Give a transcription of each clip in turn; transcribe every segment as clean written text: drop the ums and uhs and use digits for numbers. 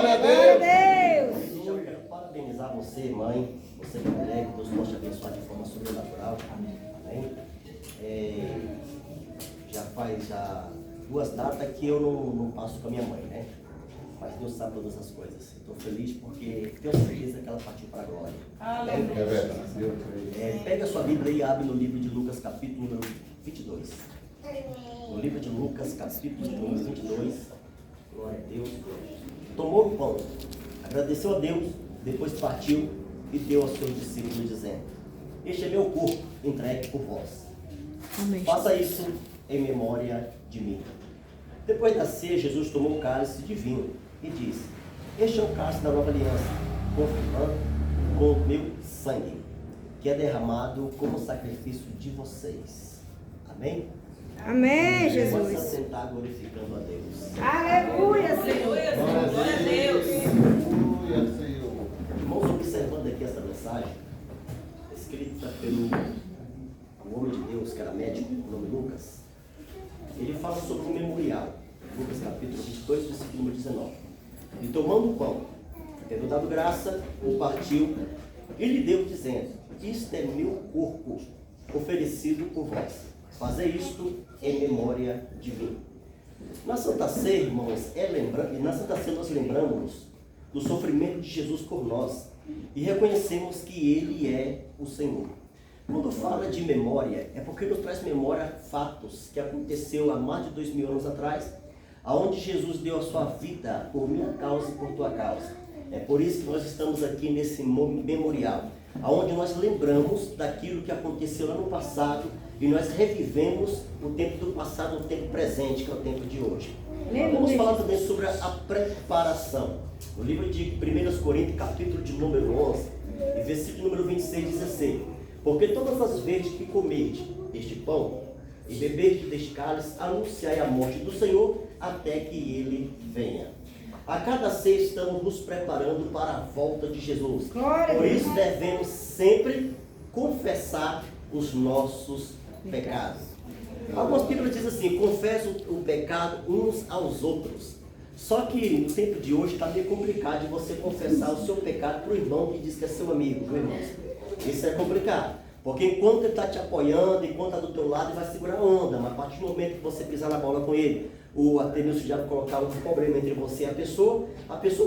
Glória a Deus. Eu quero parabenizar você, mãe, você, mulher, que Deus possa te abençoar de forma sobrenatural. Amém? Já faz 2 datas que eu não passo com a minha mãe, né? Mas Deus sabe todas as coisas. Estou feliz porque tenho certeza que ela partiu para a glória. É verdade. Pega a sua Bíblia e abre no livro de Lucas, capítulo número 22. No livro de Lucas, capítulo número 22. Glória a Deus. Tomou o pão, agradeceu a Deus, depois partiu e deu aos seus discípulos, dizendo: este é meu corpo, entregue por vós. Amém. Faça isso em memória de mim. Depois da ceia, Jesus tomou o cálice de vinho e disse: este é o cálice da nova aliança, confirmando com o meu sangue, que é derramado como sacrifício de vocês. Amém? Amém, Pode se Jesus. assentar glorificando a Deus. Aleluia, Senhor. Glória a Deus. Aleluia, Senhor. Irmãos, observando aqui essa mensagem, escrita pelo homem de Deus, que era médico, o nome Lucas, ele fala sobre um memorial. Lucas capítulo 22, versículo número 19. E tomando o pão, tendo dado graça, o partiu e lhe deu, dizendo: isto é meu corpo, oferecido por vós. Fazei isto em memória de mim. Na Santa Ceia, irmãos, na Santa Ceia nós lembramos do sofrimento de Jesus por nós e reconhecemos que Ele é o Senhor. Quando fala de memória, é porque nos traz memória fatos que aconteceu há mais de 2000 anos atrás, aonde Jesus deu a sua vida por minha causa e por tua causa. É por isso que nós estamos aqui nesse memorial, aonde nós lembramos daquilo que aconteceu lá no passado e nós revivemos o tempo do passado, o tempo presente, que é o tempo de hoje. Vamos falar também sobre a preparação. No livro de 1 Coríntios, capítulo de número 11, e versículo número 26, diz assim: porque todas as vezes que comerdes este pão e beberdes deste cálice, anunciai a morte do Senhor até que Ele venha. A cada ceia estamos nos preparando para a volta de Jesus. Por isso devemos sempre confessar os nossos pecados. Algumas Bíblias dizem assim: confessam o pecado uns aos outros. Só que no tempo de hoje está meio complicado de você confessar o seu pecado para o irmão que diz que é seu amigo, viu, irmãos? Isso é complicado, porque enquanto ele está te apoiando, enquanto está do teu lado, ele vai segurar a onda, mas a partir do momento que você pisar na bola com ele, ou até mesmo já colocar um problema entre você e a pessoa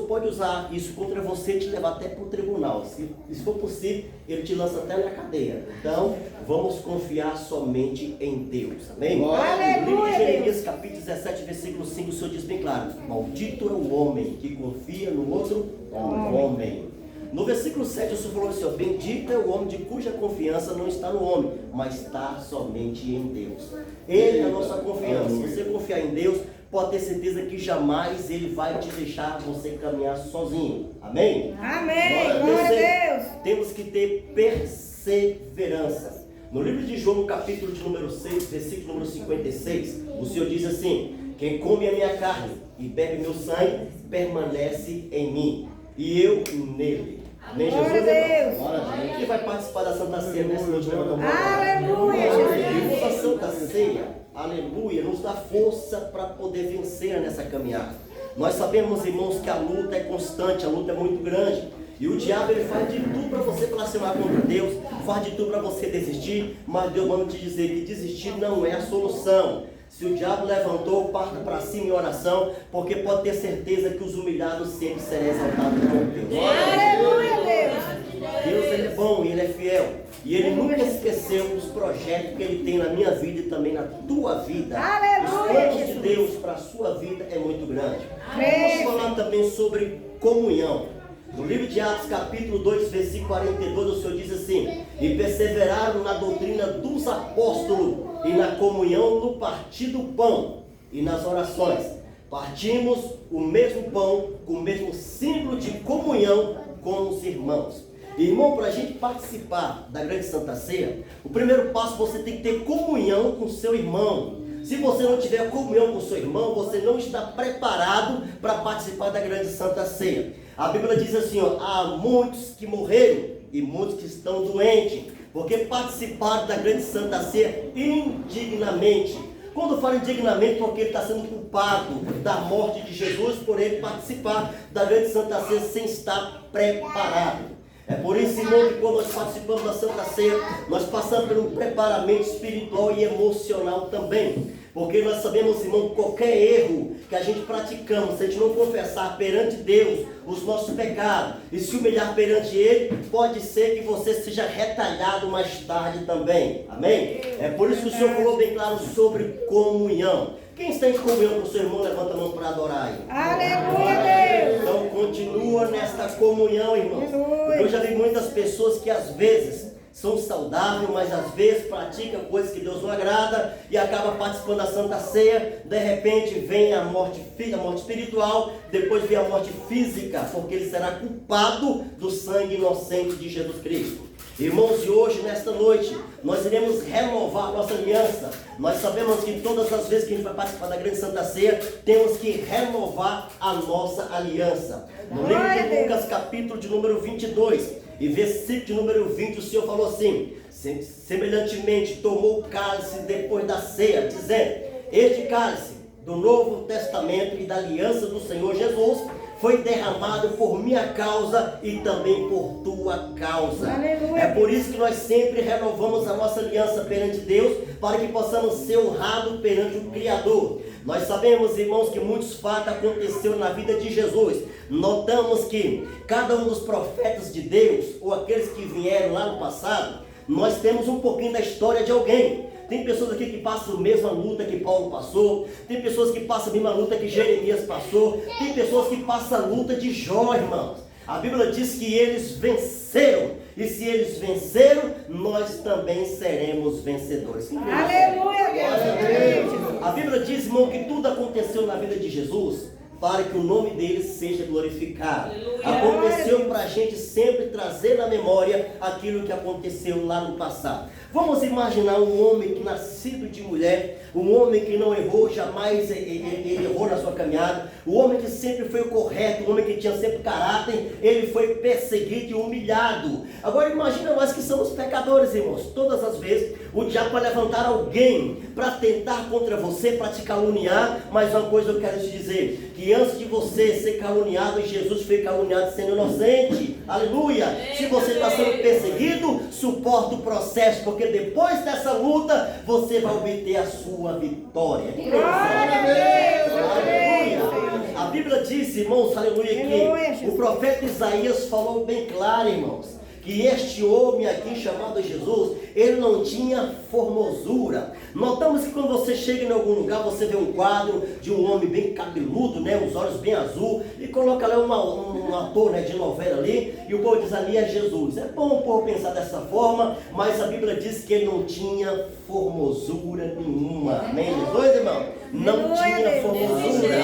pode usar isso contra você e te levar até para o tribunal. Se for possível, ele te lança até na cadeia. Então, vamos confiar somente em Deus. Amém? Aleluia, No livro de Jeremias, capítulo 17, versículo 5, o Senhor diz bem claro: maldito é o homem que confia no outro homem. No versículo 7, o Senhor falou assim: ó, bendito é o homem de cuja confiança não está no homem, mas está somente em Deus. Ele é a nossa confiança. Se você confiar em Deus, pode ter certeza que jamais Ele vai te deixar você caminhar sozinho. Amém? Amém. Glória a Deus. Temos que ter perseverança. No livro de João, no capítulo de número 6, versículo número 56, o Senhor diz assim: quem come a minha carne e bebe meu sangue, permanece em mim, e eu nele. Amém, Jesus? Glória a Deus. Quem vai participar da Santa Ceia nessa noite? Levanta a mão. Aleluia, Jesus. A Santa Ceia, aleluia, nos dá força para poder vencer nessa caminhada. Nós sabemos, irmãos, que a luta é constante, a luta é muito grande. E o diabo, ele faz de tudo para você blasfemar contra Deus, faz de tudo para você desistir, mas Deus manda te dizer que desistir não é a solução. Se o diabo levantou, parta para cima em oração, porque pode ter certeza que os humilhados sempre serão exaltados por Deus. Aleluia, Deus. Deus, Ele é bom e Ele é fiel. E Ele nunca esqueceu dos projetos que Ele tem na minha vida e também na tua vida. Aleluia, Os planos de Jesus. Deus para a sua vida é muito grande. Amém. Vamos falar também sobre comunhão. No livro de Atos, capítulo 2, versículo 42, o Senhor diz assim: e perseveraram na doutrina dos apóstolos e na comunhão, no partir do pão e nas orações. Partimos o mesmo pão com o mesmo símbolo de comunhão com os irmãos. Irmão, para a gente participar da grande Santa Ceia, o primeiro passo, você tem que ter comunhão com o seu irmão. Se você não tiver comunhão com o seu irmão, você não está preparado para participar da grande Santa Ceia. A Bíblia diz assim, ó: há muitos que morreram e muitos que estão doentes, porque participaram da grande Santa Ceia indignamente. Quando fala indignamente, porque ele está sendo culpado da morte de Jesus por ele participar da grande Santa Ceia sem estar preparado. É por isso, irmão, que quando nós participamos da Santa Ceia, nós passamos por um preparamento espiritual e emocional também. Porque nós sabemos, irmão, que qualquer erro que a gente praticamos, se a gente não confessar perante Deus os nossos pecados e se humilhar perante Ele, pode ser que você seja retalhado mais tarde também. Amém? É por isso que o Senhor falou bem claro sobre comunhão. Quem está em comunhão com o seu irmão, levanta a mão para adorar aí. Aleluia, Deus. Então continua nesta comunhão, irmãos. Porque eu já vi muitas pessoas que às vezes são saudáveis, mas às vezes praticam coisas que Deus não agrada e acaba participando da Santa Ceia. De repente vem a morte espiritual, depois vem a morte física, porque ele será culpado do sangue inocente de Jesus Cristo. Irmãos, e hoje, nesta noite, nós iremos renovar a nossa aliança. Nós sabemos que todas as vezes que a gente vai participar da grande Santa Ceia, temos que renovar a nossa aliança. No livro de Lucas, capítulo de número 22, e versículo de número 20, o Senhor falou assim: semelhantemente tomou o cálice depois da ceia, dizendo: este cálice do Novo Testamento e da aliança do Senhor Jesus foi derramado por minha causa e também por tua causa. Aleluia. É por isso que nós sempre renovamos a nossa aliança perante Deus, para que possamos ser honrados perante o Criador. Nós sabemos, irmãos, que muitos fatos aconteceram na vida de Jesus. Notamos que cada um dos profetas de Deus, ou aqueles que vieram lá no passado, nós temos um pouquinho da história de alguém. Tem pessoas aqui que passam a mesma luta que Paulo passou. Tem pessoas que passam a mesma luta que Jeremias passou. Tem pessoas que passam a luta de Jó, irmãos. A Bíblia diz que eles venceram. E se eles venceram, nós também seremos vencedores. Aleluia, Deus. A Bíblia diz, irmão, que tudo aconteceu na vida de Jesus para que o nome dele seja glorificado. Aconteceu para a gente sempre trazer na memória aquilo que aconteceu lá no passado. Vamos imaginar um homem que nascido de mulher, um homem que não errou, jamais ele errou na sua caminhada, um homem que sempre foi correto, um homem que tinha sempre caráter, ele foi perseguido e humilhado. Agora imagina nós que somos pecadores, irmãos. Todas as vezes o diabo vai levantar alguém para tentar contra você, para te caluniar, mas uma coisa eu quero te dizer, que antes de você ser caluniado, Jesus foi caluniado sendo inocente. Aleluia! Se você está sendo perseguido, suporta o processo, porque depois dessa luta, você vai obter a sua vitória. Glória a Deus. Aleluia! A Bíblia diz, irmãos, aleluia, que o profeta Isaías falou bem claro, irmãos, que este homem aqui chamado Jesus, ele não tinha formosura. Notamos que quando você chega em algum lugar, você vê um quadro de um homem bem cabeludo, né, os olhos bem azul, e coloca lá um ator, né, de novela ali, e o povo diz ali é Jesus. É bom o povo pensar dessa forma, mas a Bíblia diz que ele não tinha formosura nenhuma. Amém, Jesus, irmão? Não tinha formosura.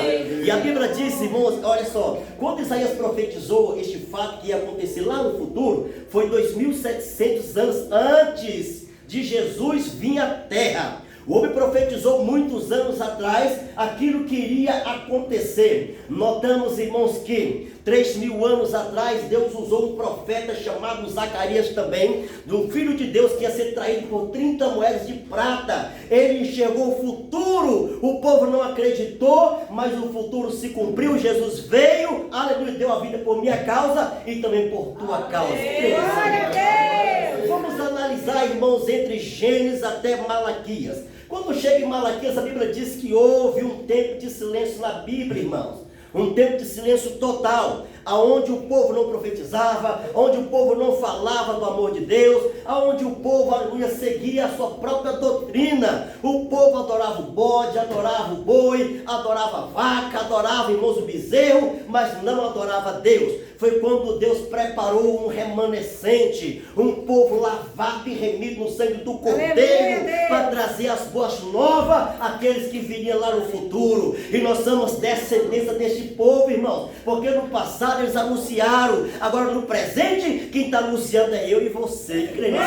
E a Bíblia diz, irmãos, olha só, quando Isaías profetizou este fato que ia acontecer lá no futuro, foi 2.700 anos antes de Jesus vir à terra. O homem profetizou muitos anos atrás aquilo que iria acontecer. Notamos, irmãos, que 3.000 anos atrás Deus usou um profeta chamado Zacarias também, do Filho de Deus que ia ser traído por 30 moedas de prata. Ele enxergou o futuro, o povo não acreditou, mas o futuro se cumpriu. Jesus veio, aleluia, deu a vida por minha causa e também por tua causa. Glória a Deus. Vamos analisar, irmãos, entre Gênesis até Malaquias. Quando chega em Malaquias, a Bíblia diz que houve um tempo de silêncio na Bíblia, irmãos. Um tempo de silêncio total, aonde o povo não profetizava, onde o povo não falava do amor de Deus, aonde o povo, aleluia, seguia a sua própria doutrina. O povo adorava o bode, adorava o boi, adorava a vaca, adorava, irmãos, o bezerro, mas não adorava Deus. Foi quando Deus preparou um remanescente, um povo lavado e remido no sangue do Cordeiro, para trazer as boas novas àqueles que viriam lá no futuro. E nós somos descendência deste povo, irmãos, porque no passado eles anunciaram, agora no presente, quem está anunciando é eu e você, que crê nisso.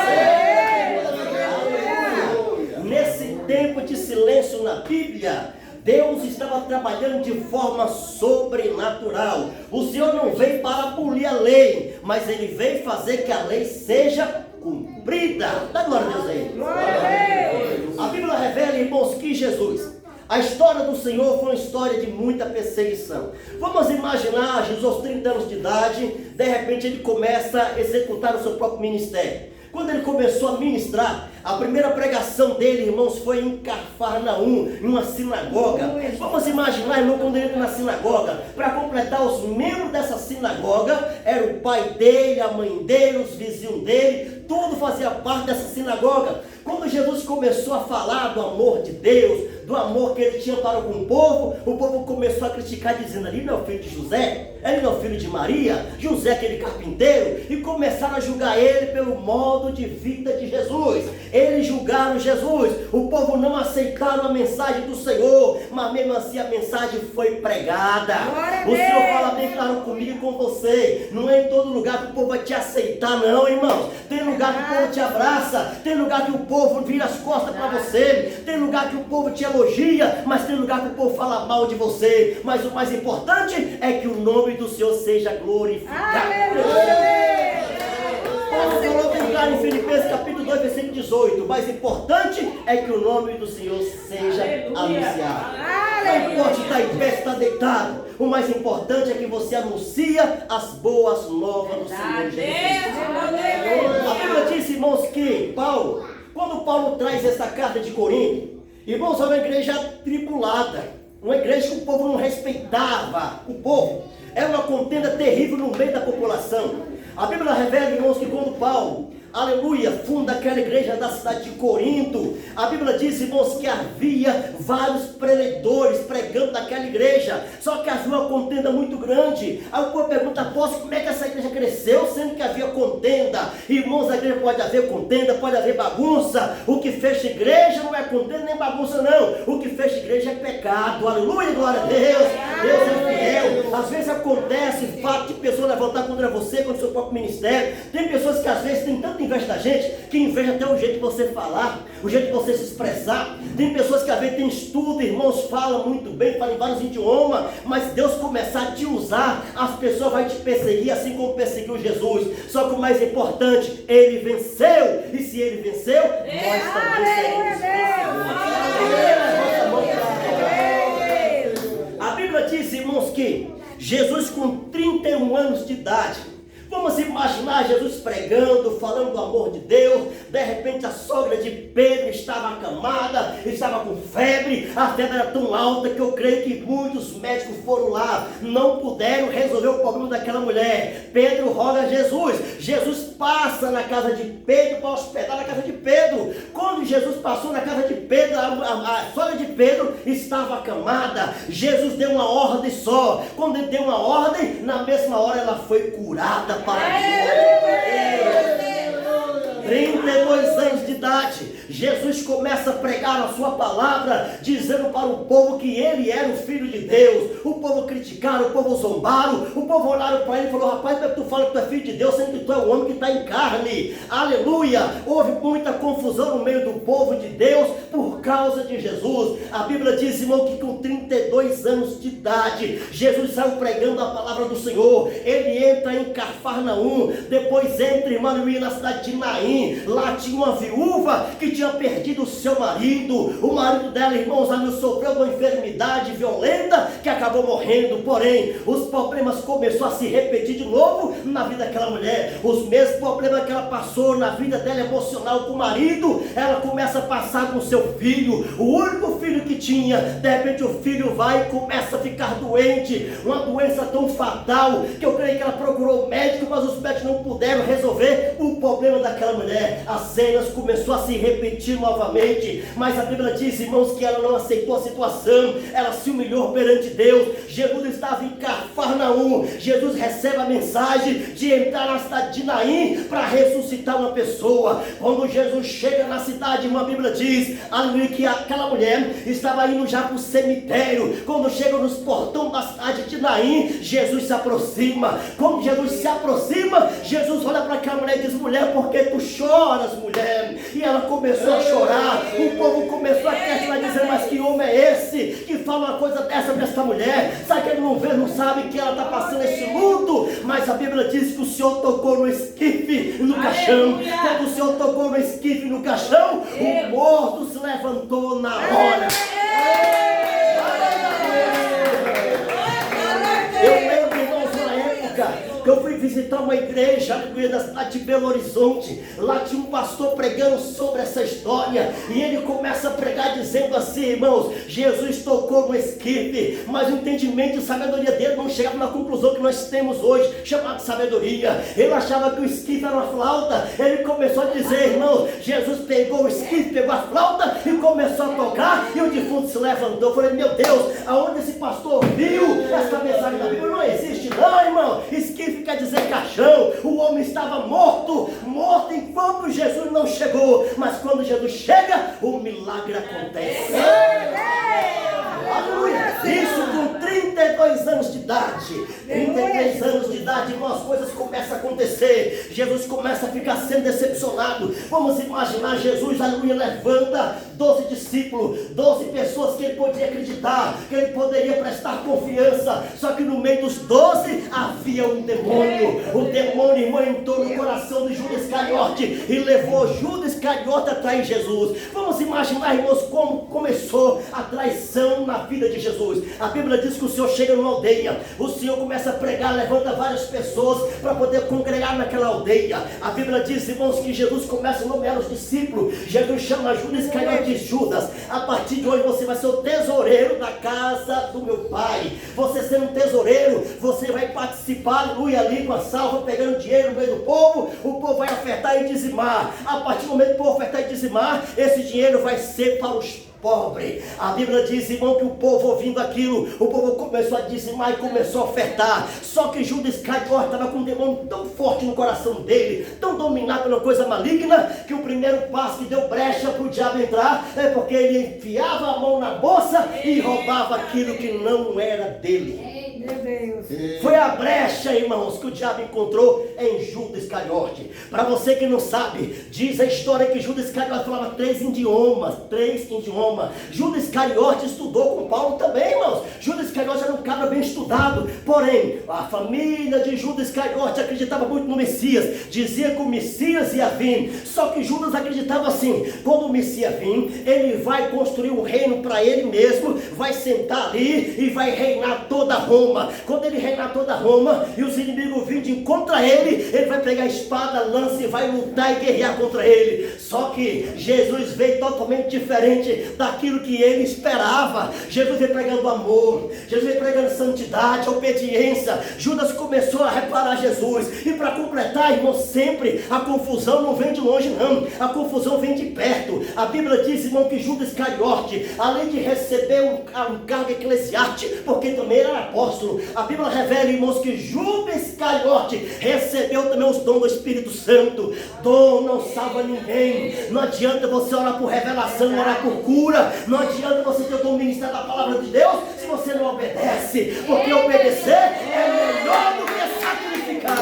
Nesse tempo de silêncio na Bíblia, Deus estava trabalhando de forma sobrenatural. O Senhor não veio para abolir a lei, mas Ele veio fazer que a lei seja cumprida. Dá glória a Deus aí. Glória a Deus. A Bíblia revela, irmãos, que Jesus, a história do Senhor foi uma história de muita perseguição. Vamos imaginar, Jesus aos 30 anos de idade, de repente ele começa a executar o seu próprio ministério. Quando ele começou a ministrar, a primeira pregação dele, irmãos, foi em Cafarnaum, em uma sinagoga. Vamos imaginar, irmão, quando ele entra na sinagoga, para completar os membros dessa sinagoga, era o pai dele, a mãe dele, os vizinhos dele, tudo fazia parte dessa sinagoga. Quando Jesus começou a falar do amor de Deus, do amor que ele tinha para com o povo começou a criticar, dizendo: ali não é o filho de José, ele não é o filho de Maria, José é aquele carpinteiro, e começaram a julgar ele pelo modo de vida de Jesus. Eles julgaram Jesus, o povo não aceitaram a mensagem do Senhor, mas mesmo assim a mensagem foi pregada. O Senhor fala bem claro comigo e com você, não é em todo lugar que o povo vai te aceitar não, irmãos. Tem lugar que o povo te abraça, tem lugar que o povo vira as costas para você, tem lugar que o povo te elogia, mas tem lugar que o povo fala mal de você. Mas o mais importante é que o nome do Senhor seja glorificado. Paulo falou bem claro em Filipenses capítulo 2, versículo 18. O mais importante é que o nome do Senhor seja anunciado. Não importa se está em pé, se está deitado. O mais importante é que você anuncia as boas novas do Senhor Jesus. A Bíblia diz, irmãos, que quando Paulo traz essa carta de Corinto, irmãos, é uma igreja tribulada, uma igreja que o povo não respeitava o povo. Era uma contenda terrível no meio da população. A Bíblia revela, irmãos, que quando Paulo, aleluia, funda aquela igreja da cidade de Corinto, a Bíblia diz, irmãos, que havia vários preletores pregando naquela igreja, só que havia uma contenda muito grande. Aí o povo pergunta: apóstolo, como é que essa igreja cresceu, sendo que havia contenda? Irmãos, a igreja pode haver contenda, pode haver bagunça. O que fecha igreja não é contenda nem bagunça não, o que fecha igreja é pecado. Aleluia, glória a Deus. Deus é fiel. Às vezes acontece o fato de pessoas levantar contra você, contra o seu próprio ministério. Tem pessoas que às vezes têm tanta inveja da gente, que inveja até o jeito de você falar, o jeito de você se expressar. Tem pessoas que às vezes têm estudo, irmãos, falam muito bem, falam em vários idiomas, mas Deus começar a te usar, as pessoas vão te perseguir, assim como perseguiu Jesus. Só que o mais importante, ele venceu, e se ele venceu, nós também seremos vencedores. A Bíblia diz, irmãos, que Jesus com 31 anos de idade, vamos imaginar Jesus pregando, falando do amor de Deus. De repente a sogra de Pedro estava acamada, estava com febre, a febre era tão alta que eu creio que muitos médicos foram lá, não puderam resolver o problema daquela mulher. Pedro roga a Jesus, Jesus passa na casa de Pedro para hospedar na casa de Pedro. Quando Jesus passou na casa de Pedro, a sogra de Pedro estava acamada. Jesus deu uma ordem só, quando ele deu uma ordem, na mesma hora ela foi curada para a glória de Deus. 32 anos de idade, Jesus começa a pregar a sua palavra, dizendo para o povo que ele era o Filho de Deus. O povo criticaram, o povo zombaram, o povo olharam para ele e falou: rapaz, como é que tu fala que tu é Filho de Deus, sendo que tu é o homem que está em carne? Aleluia! Houve muita confusão no meio do povo de Deus por causa de Jesus. A Bíblia diz, irmão, que com 32 anos de idade, Jesus saiu pregando a palavra do Senhor. Ele entra em Cafarnaum, depois entra, irmão, na cidade de Naim. Lá tinha uma viúva que tinha perdido o seu marido. O marido dela, irmãos, sofreu uma enfermidade violenta que acabou morrendo. Porém, os problemas começaram a se repetir de novo na vida daquela mulher. Os mesmos problemas que ela passou na vida dela emocional com o marido, ela começa a passar com o seu filho, o único filho que tinha. De repente o filho vai e começa a ficar doente, uma doença tão fatal que eu creio que ela procurou o médico, mas os médicos não puderam resolver o problema daquela mulher. As cenas começou a se repetir novamente, mas a Bíblia diz, irmãos, que ela não aceitou a situação, ela se humilhou perante Deus. Jesus estava em Cafarnaum, Jesus recebe a mensagem de entrar na cidade de Naim para ressuscitar uma pessoa. Quando Jesus chega na cidade, uma Bíblia diz, aleluia, que aquela mulher estava indo já para o cemitério. Quando chega nos portões da cidade de Naim, Jesus se aproxima. Quando Jesus se aproxima, Jesus olha para aquela mulher e diz: mulher, por que tu choras, mulher? E ela começou a chorar. O povo começou a questionar, dizendo: mas que homem é esse que fala uma coisa dessa para essa mulher? Sabe que ele não vê, não sabe que ela está passando esse luto? Mas mas a Bíblia diz que o Senhor tocou no esquife, no caixão. Quando o Senhor tocou no esquife, no caixão, o morto se levantou na hora. Eu lembro, irmãos, na época que eu fui visitar uma igreja na cidade de Belo Horizonte. Lá tinha um pastor pregando sobre essa história, e ele começa a pregar dizendo assim, irmãos: Jesus tocou no esquife, mas o entendimento e sabedoria dele não chegava na conclusão que nós temos hoje, chamada sabedoria. Ele achava que o esquife era uma flauta. Ele começou a dizer, irmãos, Jesus pegou o esquife, pegou a flauta e começou a tocar, e o defunto se levantou. Eu falei, meu Deus, aonde esse pastor viu essa mensagem da Bíblia? Não existe não, irmão. Esquife quer dizer caixão. O homem estava morto enquanto Jesus não chegou, mas quando Jesus chega, o milagre acontece. Aleluia! Isso com 32 anos de idade, 33 anos de idade, irmão, as coisas começam a acontecer. Jesus começa a ficar sendo decepcionado. Vamos imaginar Jesus, aleluia, levanta 12 discípulos, 12 pessoas que ele podia acreditar, que ele poderia prestar confiança. Só que no meio dos 12 havia um demônio. O demônio, irmão, entrou no coração de Judas Iscariote e levou Judas Iscariote a trair Jesus. Vamos imaginar, irmãos, como começou a traição na vida de Jesus. A Bíblia diz que o Senhor chega numa aldeia, o Senhor começa a pregar, levanta várias pessoas para poder congregar naquela aldeia. A Bíblia diz, irmãos, que Jesus começa a nomear os discípulos. Jesus chama Judas Iscariote de Judas: a partir de hoje você vai ser o tesoureiro da casa do meu pai. Você sendo um tesoureiro, você vai participar, aleluia, ali com a salva, pegando dinheiro no meio do povo. O povo vai ofertar e dizimar. A partir do momento que o povo ofertar e dizimar, esse dinheiro vai ser para os pobre. A Bíblia diz, irmão, que o povo ouvindo aquilo, o povo começou a dizimar e começou a ofertar. Só que Judas Iscariote estava com um demônio tão forte no coração dele, tão dominado pela coisa maligna, que o primeiro passo que deu brecha para o diabo entrar é porque ele enfiava a mão na bolsa e roubava aquilo que não era dele. Meu Deus. Foi a brecha, irmãos, que o diabo encontrou em Judas Iscariote. Para você que não sabe, diz a história que Judas Iscariote falava 3 idiomas. Judas Iscariote estudou com Paulo também, irmãos. Judas Iscariote era um cara bem estudado. Porém, a família de Judas Iscariote acreditava muito no Messias. Dizia que o Messias ia vir. Só que Judas acreditava assim: quando o Messias vir, ele vai construir um reino para ele mesmo, vai sentar ali e vai reinar toda Roma. Quando ele reinar toda Roma e os inimigos virem contra ele, ele vai pegar a espada, lança e vai lutar e guerrear contra ele. Só que Jesus veio totalmente diferente daquilo que ele esperava. Jesus veio pregando amor, Jesus veio pregando santidade, obediência. Judas começou a reparar Jesus. E para completar, irmão, sempre a confusão não vem de longe não, a confusão vem de perto. A Bíblia diz, irmão, que Judas Iscariote, além de receber um cargo eclesiástico, porque também era apóstolo, a Bíblia revela, irmãos, que Judas Iscariote recebeu também os dons do Espírito Santo. Dom não salva ninguém. Não adianta você orar por revelação, orar por cura. Não adianta você ter o dom ministrar da palavra de Deus se você não obedece. Porque obedecer é melhor do que sacrificar.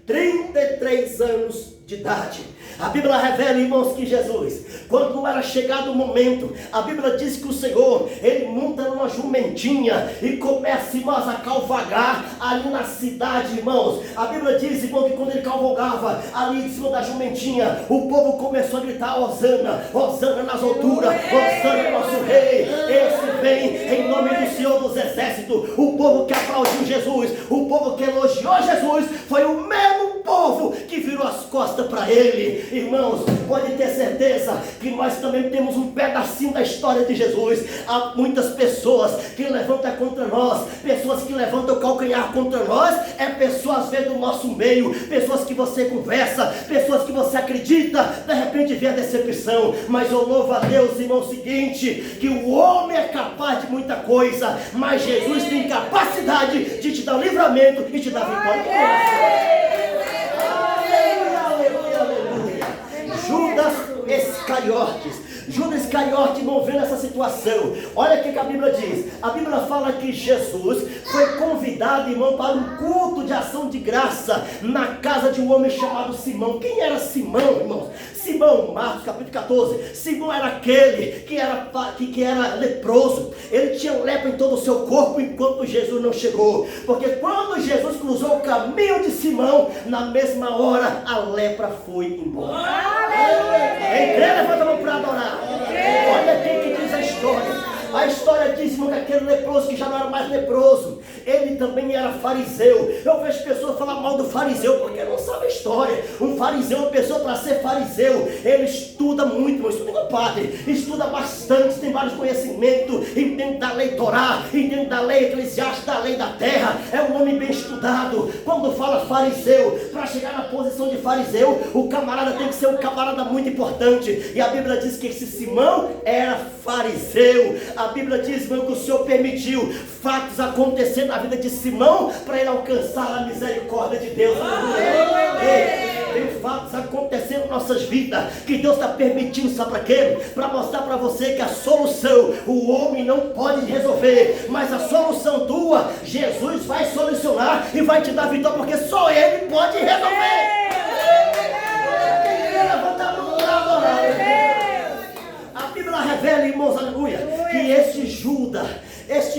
33 anos de idade. A Bíblia revela, irmãos, que Jesus, quando era chegado o momento, a Bíblia diz que o Senhor, ele monta numa jumentinha e começa, irmãos, a cavalgar ali na cidade, irmãos. A Bíblia diz, irmão, que quando ele cavalgava ali em cima da jumentinha, o povo começou a gritar: Hosana, Hosana nas alturas, Hosana nosso rei, esse vem em nome do Senhor dos Exércitos. O povo que aplaudiu Jesus, o povo que elogiou Jesus, foi o mesmo povo que virou as costas para ele. Irmãos, pode ter certeza que nós também temos um pedacinho da história de Jesus. Há muitas pessoas que levantam contra nós, pessoas que levantam o calcanhar contra nós, é pessoas às vezes do nosso meio, pessoas que você conversa, pessoas que você acredita, de repente vem a decepção. Mas eu louvo a Deus, irmão, o seguinte, que o homem é capaz de muita coisa, mas Jesus tem capacidade de te dar livramento e te dar vitória. Judas Iscariote não vê nessa situação. Olha o que a Bíblia diz. A Bíblia fala que Jesus foi convidado, irmão, para um culto de ação de graça na casa de um homem chamado Simão. Quem era Simão, irmãos? Simão, Marcos capítulo 14. Simão era aquele que era leproso. Ele tinha lepra em todo todo o seu corpo enquanto Jesus não chegou. Porque quando Jesus cruzou o caminho de Simão, na mesma hora a lepra foi embora. Quem crê, levanta a mão para adorar. Olha quem que diz a história. A história diz, irmão, que aquele leproso que já não era mais leproso, ele também era fariseu. Eu vejo pessoas falar mal do fariseu porque não sabe a história. Um fariseu, uma pessoa para ser fariseu, ele estuda muito, mas estuda igual padre, estuda bastante, tem vários conhecimentos, entende da lei Torá, entende da lei eclesiástica, da lei da terra, é um homem bem estudado. Quando fala fariseu, para chegar na posição de fariseu, o camarada tem que ser um camarada muito importante. E a Bíblia diz que esse Simão era fariseu. A Bíblia diz, irmão, que o Senhor permitiu fatos acontecer na vida de Simão para ele alcançar a misericórdia de Deus. Tem fatos acontecendo em nossas vidas que Deus está permitindo, sabe para quê? Para mostrar para você que a solução o homem não pode resolver, mas a solução tua, Jesus vai solucionar e vai te dar vitória, porque só Ele pode resolver. Levanta a mão para adorar. A Bíblia revela, irmãos, aleluia, que este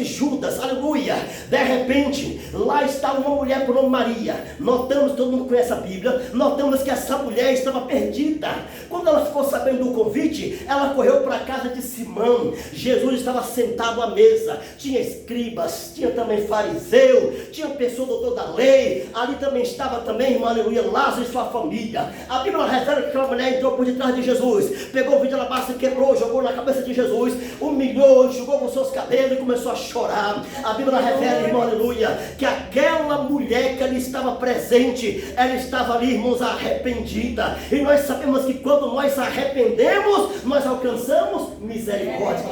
Judas, aleluia, de repente, lá estava uma mulher por nome Maria. Notamos, todo mundo conhece a Bíblia, notamos que essa mulher estava perdida. Quando ela ficou sabendo do convite, ela correu para a casa de Simão. Jesus estava sentado à mesa, tinha escribas, tinha também fariseu, tinha pessoa doutor da lei, ali também estava também, irmão, aleluia, Lázaro e sua família. A Bíblia revela que aquela mulher entrou por detrás de Jesus, pegou o vidro de alabastro, quebrou, jogou na cabeça de Jesus, humilhou, jogou com seus cabelos e começou a chorar. A Bíblia revela, irmão, aleluia, que aquela mulher que ali estava presente, ela estava ali, irmãos, arrependida. E nós sabemos que quando nós arrependemos, nós alcançamos misericórdia.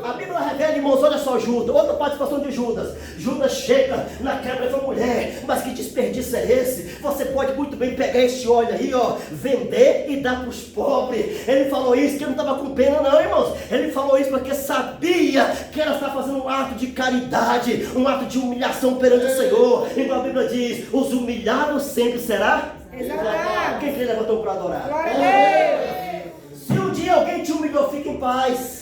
A Bíblia revela, irmãos, olha só Judas, outra participação de Judas. Judas chega naquela mulher, mas que desperdício é esse? Você pode muito bem pegar esse óleo aí, ó, vender e dar para os pobres. Ele falou isso que ele não estava com pena não, irmãos. Ele falou isso porque sabia que ela estava fazendo um ato de caridade, um ato de humilhação perante o Senhor. Então a Bíblia diz, os humilhados sempre será exaltado. Quem levantou para adorar? Glória a Deus. Se um dia alguém te humilhou, fique em paz.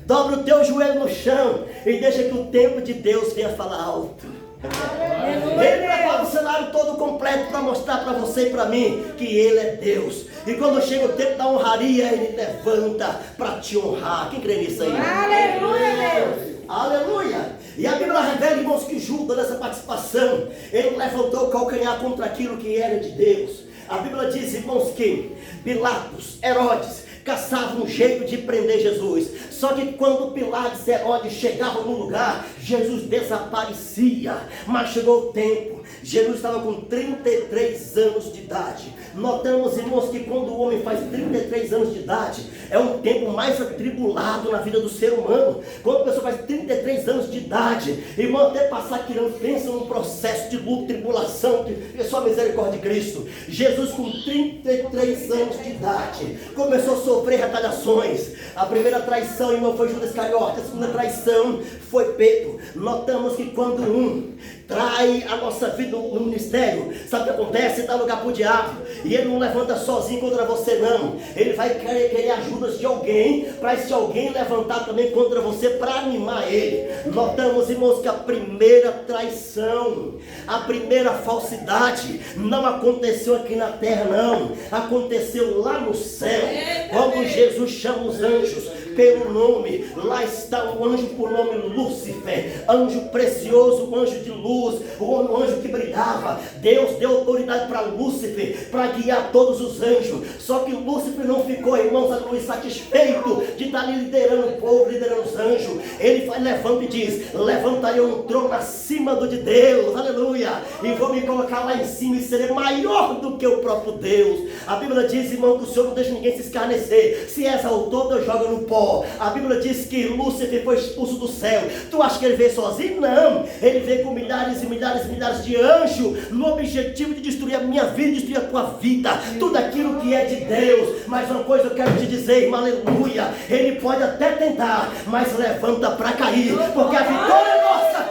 Dobra o teu joelho no chão e deixa que o tempo de Deus venha falar alto. Ele prepara o cenário todo completo para mostrar para você e para mim que Ele é Deus. E quando chega o tempo da honraria, Ele levanta para te honrar. Quem crê nisso aí? Aleluia, Deus! Aleluia! E a Bíblia revela, irmãos, que Judas, nessa participação, ele levantou o calcanhar contra aquilo que era de Deus. A Bíblia diz, irmãos, que Pilatos, Herodes, caçavam um jeito de prender Jesus. Só que quando Pilatos e Herodes chegavam no lugar, Jesus desaparecia. Mas chegou o tempo, Jesus estava com 33 anos de idade. Notamos, irmãos, que quando o homem faz 33 anos de idade, é um tempo mais atribulado na vida do ser humano. Quando a pessoa faz 33 anos de idade, irmão, até passar que não pensa num processo de luta, tribulação, que é só a misericórdia de Cristo. Jesus com 33 anos de idade, começou a sofrer retaliações. A primeira traição, irmão, foi Judas Iscariote. A segunda traição foi Pedro. Notamos que quando um trai a nossa vida no ministério, sabe o que acontece? Dá lugar para o diabo. E ele não levanta sozinho contra você não. Ele vai querer ajuda de alguém, para esse alguém levantar também contra você, para animar ele. Notamos, irmãos, que a primeira traição, a primeira falsidade não aconteceu aqui na terra não. Aconteceu lá no céu. Quando Jesus chama os anjos pelo nome, lá está o anjo por nome Lúcifer, anjo precioso, anjo de luz, o anjo que brilhava. Deus deu autoridade para Lúcifer, para guiar todos os anjos. Só que Lúcifer não ficou, irmãos, satisfeito de estar liderando o povo, liderando os anjos. Ele levanta e diz, levantarei um trono acima do de Deus, aleluia, e vou me colocar lá em cima e serei maior do que o próprio Deus. A Bíblia diz, irmão, que o Senhor não deixa ninguém se escarnecer. Se exaltou, Deus joga no pó. A Bíblia diz que Lúcifer foi expulso do céu. Tu acha que ele veio sozinho? Não. Ele veio com milhares e milhares e milhares de anjos, no objetivo de destruir a minha vida, destruir a tua vida, tudo aquilo que é de Deus. Mas uma coisa eu quero te dizer, irmão, aleluia, ele pode até tentar, mas levanta para cair, porque a vitória é nossa.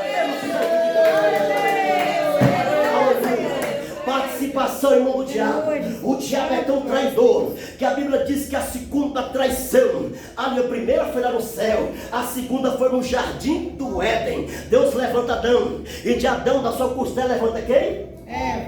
Participação situação, irmão, do diabo. O diabo é tão traidor que a Bíblia diz que a segunda traição, a primeira foi lá no céu, a segunda foi no jardim do Éden. Deus levanta Adão, e de Adão, da sua costela, levanta quem?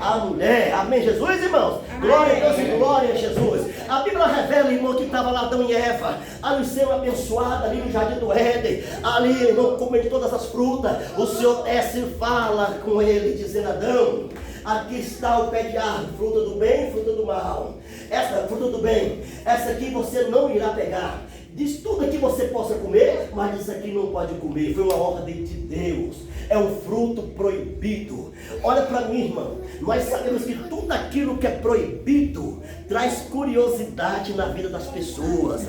A mulher. Amém, Jesus, irmãos? Glória a Deus e glória a Jesus. A Bíblia revela, irmão, que estava lá Adão e Eva, ali sendo abençoada, ali no jardim do Éden, ali, irmão, comendo todas as frutas. O Senhor desce e fala com ele, dizendo: Adão, aqui está o pé de árvore, fruta do bem e fruta do mal. Essa fruta do bem, essa aqui você não irá pegar. Diz tudo que você possa comer, mas isso aqui não pode comer. Foi uma ordem de Deus. É um fruto proibido. Olha para mim, irmão. Nós sabemos que tudo aquilo que é proibido traz curiosidade na vida das pessoas.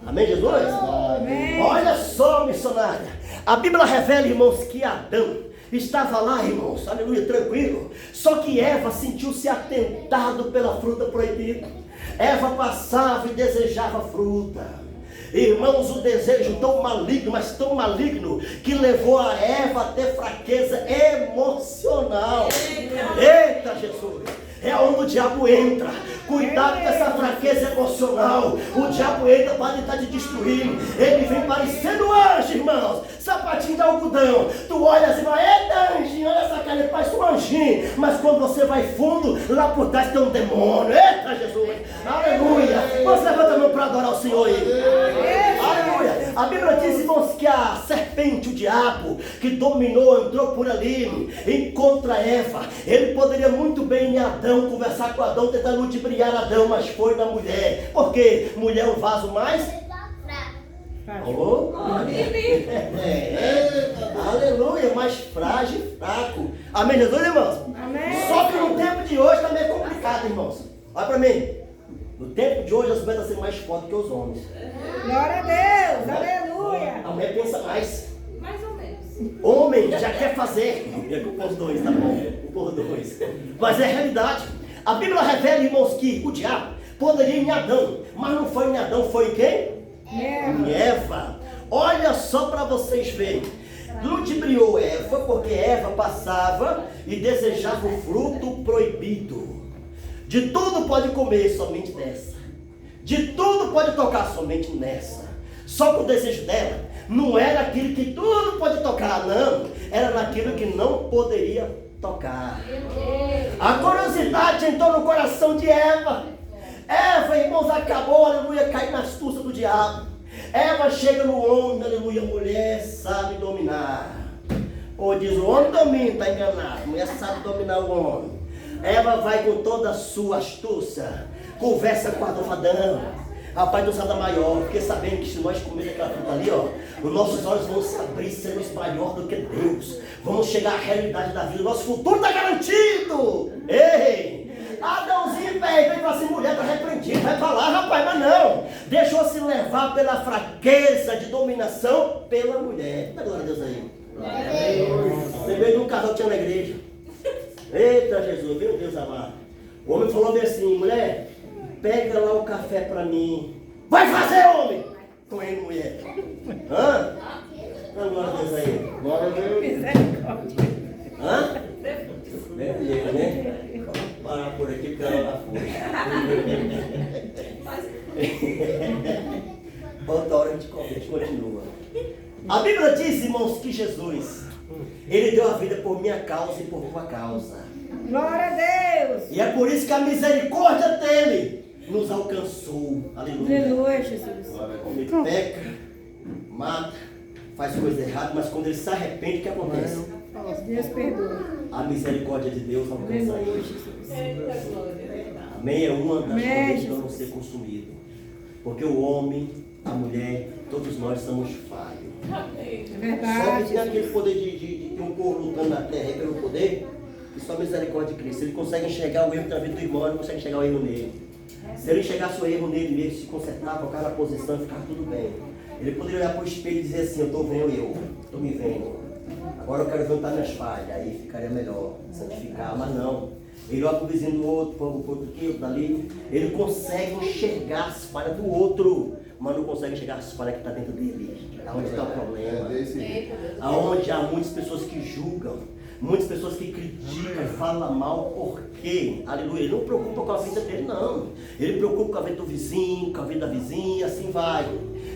Amém, Jesus? Amém. Olha só, missionária. A Bíblia revela, irmãos, que Adão estava lá, irmãos, aleluia, tranquilo. Só que Eva sentiu-se atentado pela fruta proibida. Eva passava e desejava fruta. Irmãos, o desejo tão maligno, mas tão maligno, que levou a Eva a ter fraqueza emocional. Eita, Jesus! É onde o diabo entra. Cuidado com essa fraqueza emocional. O diabo entra para tentar te destruir. Ele vem parecendo anjo, irmãos. Sapatinho de algodão. Tu olha assim, eita anjinho, olha essa cara, ele parece um anjinho. Mas quando você vai fundo, lá por trás tem um demônio. Eita, Jesus! Aleluia! Você levanta a mão para adorar o Senhor aí. Aleluia! A Bíblia diz, irmãos, que a serpente, o diabo, que dominou, entrou por ali, encontra Eva. Ele poderia muito bem em Adão, conversar com Adão, tentar ludibriar Adão, mas foi na mulher. Por quê? Mulher é um vaso mais... Aleluia, mais frágil e fraco. Amém, Jesus, irmãos? Amém. Só que no tempo de hoje está meio complicado, irmãos. Olha para mim. No tempo de hoje as mulheres estão sendo mais fortes que os homens. Glória a Deus. Aleluia. A mulher pensa mais. Mais ou menos. Homem já quer fazer. É por dois, tá bom? Por dois. Mas é realidade. A Bíblia revela, irmãos, que o diabo poderia ir em Adão. Mas não foi em Adão, foi em quem? Em Eva. Olha só para vocês verem. Ludibriou Eva porque Eva passava e desejava o fruto proibido. De tudo pode comer, somente dessa. De tudo pode tocar, somente nessa. Só que o desejo dela não era aquilo que tudo pode tocar, não. Era naquilo que não poderia tocar. A curiosidade entrou no coração de Eva. Eva, irmãos, acabou, aleluia, cair na astúcia do diabo. Eva chega no homem, aleluia, mulher sabe dominar. Ou diz, o homem domina, está enganado. A mulher sabe dominar o homem. Eva vai com toda a sua astúcia, conversa com Adão. Rapaz, Deus nada maior, porque sabendo que se nós comermos aquela fruta ali, ó, os nossos olhos vão se abrir, sermos maior do que Deus. Vamos chegar à realidade da vida, nosso futuro está garantido. Ei! Adãozinho, velho, vem falar assim, mulher está repreendida, vai para lá, rapaz, mas não. Deixou-se levar pela fraqueza de dominação pela mulher. Dá glória a Deus aí. Você veio de um casal que tinha na igreja. Eita Jesus, meu Deus amado. O homem falou bem assim, mulher, pega lá o café para mim. Vai fazer, homem! Com ele, mulher. Hã? Dá glória a Deus aí. Glória a Deus. Misericórdia. Hã? Beleza, né? Vamos parar por aqui porque ela tá fora. Outra hora a gente continua. A Bíblia diz, irmãos, que Jesus, Ele deu a vida por minha causa e por tua causa. Glória a Deus. E é por isso que a misericórdia dele nos alcançou. Aleluia. Aleluia, Jesus. Ele peca, mata, faz coisa errada, mas quando ele se arrepende, o que acontece? Deus perdoa. A misericórdia de Deus alcança Aleluia, ele. Jesus. Eita glória. Amém? É uma das Amém, coisas de Jesus. não ser consumido. Porque o homem, a mulher, todos nós somos falhos. Amém. É Só que verdade. tem aquele poder de um corpo lutando na terra e pelo poder, e só a misericórdia de Cristo. Ele consegue enxergar o erro da vida do irmão, ele não consegue enxergar o erro nele. Se ele enxergasse o erro nele mesmo, se consertar, colocar na posição, ficar tudo bem. Ele poderia olhar para o espelho e dizer assim, eu estou vendo eu, estou me vendo. Agora eu quero juntar minhas falhas, aí ficaria melhor, santificar, mas não. Ele olha para o vizinho do outro, para o outro aqui, outro dali. Ele consegue enxergar as falhas do outro, mas não consegue enxergar as falhas que está dentro dele. Aonde está o problema? É desse jeito. Aonde há muitas pessoas que julgam. Muitas pessoas que criticam, falam mal, por quê? Aleluia. Ele não preocupa com a vida dele, não. Ele preocupa com a vida do vizinho, com a vida da vizinha, assim vai.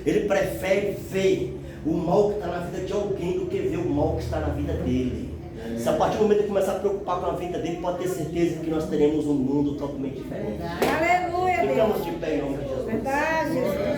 Ele prefere ver o mal que está na vida de alguém do que ver o mal que está na vida dele. Se a partir do momento que começar a preocupar com a vida dele, pode ter certeza que nós teremos um mundo totalmente diferente. Aleluia, Ficamos Deus. de pé em nome de Jesus. Verdade, Jesus.